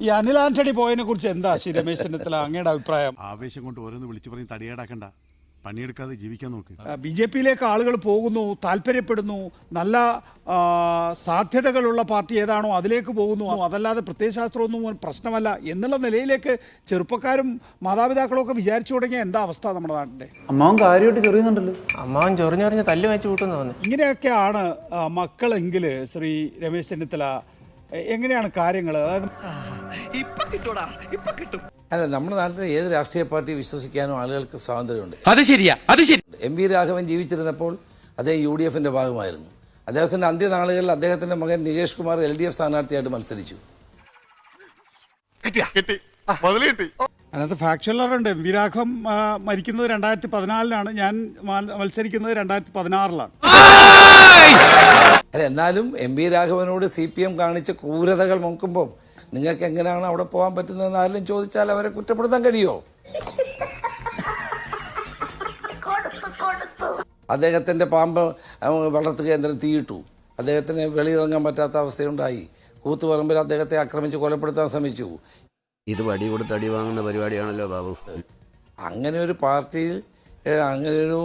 ഈ അനിൽ ആന്റണി പോയതിനെ കുറിച്ച് എന്താ ശ്രീ രമേശ് ചെന്നിത്തല അങ്ങയുടെ അഭിപ്രായം? ആവേശം കൊണ്ട് ഓരോന്ന് വിളിച്ചു പറഞ്ഞ് തടിയേടാക്കണ്ട, പണിയെടുക്കാതെ ജീവിക്കാൻ നോക്ക്. BJP-യിലേക്ക് ആളുകൾ പോകുന്നു, താല്പര്യപ്പെടുന്നു, നല്ല സാധ്യതകളുള്ള പാർട്ടി ഏതാണോ അതിലേക്ക് പോകുന്നു, അതല്ലാതെ പ്രത്യയശാസ്ത്രമൊന്നും പ്രശ്നമല്ല എന്നുള്ള നിലയിലേക്ക് ചെറുപ്പക്കാരും മാതാപിതാക്കളും ഒക്കെ വിചാരിച്ചു തുടങ്ങിയ എന്താ അവസ്ഥ നമ്മുടെ നാട്ടിൻ്റെ? അമ്മാവൻ കാര്യമായിട്ട് ചൊറിയുന്നുണ്ടല്ലോ. അമ്മാവൻ ചൊറിഞ്ഞൊറിഞ്ഞ് തല്ല് വെച്ച് കൂട്ടുന്നു തോന്നുന്നു. ഇങ്ങനെയൊക്കെയാണ് മക്കളെങ്കിൽ ശ്രീ രമേശ് ചെന്നിത്തല എങ്ങനെയാണ് കാര്യങ്ങൾ? അതായത് അല്ല, നമ്മുടെ നാട്ടിൽ ഏത് രാഷ്ട്രീയ പാർട്ടി വിശ്വസിക്കാനും ആളുകൾക്ക് സ്വാതന്ത്ര്യമുണ്ട്. അത് ശരിയാ, അത് ശരി. MP രാഘവൻ ജീവിച്ചിരുന്നപ്പോൾ അദ്ദേഹം UDF-ന്റെ ഭാഗമായിരുന്നു. അദ്ദേഹത്തിന്റെ അന്ത്യനാളുകളിൽ അദ്ദേഹത്തിന്റെ മകൻ നികേഷ് കുമാർ LDF സ്ഥാനാർത്ഥിയായിട്ട് മത്സരിച്ചു. അതിനകത്ത് ഫാക്ച്വലുണ്ട്. MP രാഘവൻ മരിക്കുന്നത് 2014-ലാണ്, ഞാൻ മത്സരിക്കുന്നത് 2016-ലാണ്. അല്ല, എന്നാലും MP രാഘവനോട് CPM കാണിച്ച ക്രൂരതകൾ നോക്കുമ്പോൾ നിങ്ങൾക്ക് എങ്ങനെയാണ് അവിടെ പോകാൻ പറ്റുന്നതെന്ന് ആരെങ്കിലും ചോദിച്ചാൽ അവരെ കുറ്റപ്പെടുത്താൻ കഴിയുമോ? അദ്ദേഹത്തിന്റെ പാമ്പ് വളർത്തു കേന്ദ്രം തീയിട്ടു, അദ്ദേഹത്തിന് വെളിയിറങ്ങാൻ പറ്റാത്ത അവസ്ഥയുണ്ടായി. കൂത്തുപറമ്പിൽ അദ്ദേഹത്തെ ആക്രമിച്ച് കൊലപ്പെടുത്താൻ ശ്രമിച്ചു. ഇത് വടി കൊടുത്ത് അടി വാങ്ങുന്ന പരിപാടിയാണല്ലോ ബാബു. അങ്ങനെ ഒരു പാർട്ടിയിൽ അങ്ങനെ ഒരു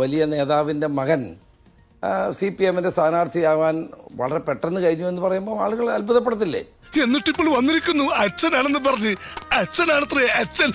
വലിയ നേതാവിൻ്റെ മകൻ CPM-ന്റെ സ്ഥാനാർത്ഥിയാവാൻ വളരെ പെട്ടെന്ന് കഴിഞ്ഞു എന്ന് പറയുമ്പോൾ ആളുകൾ അത്ഭുതപ്പെടത്തില്ലേ? എന്നിട്ടിപ്പോൾ വന്നിരിക്കുന്നു അച്ഛനാണെന്ന് പറഞ്ഞ്. അച്ഛനാണത്രേ അച്ഛൻ.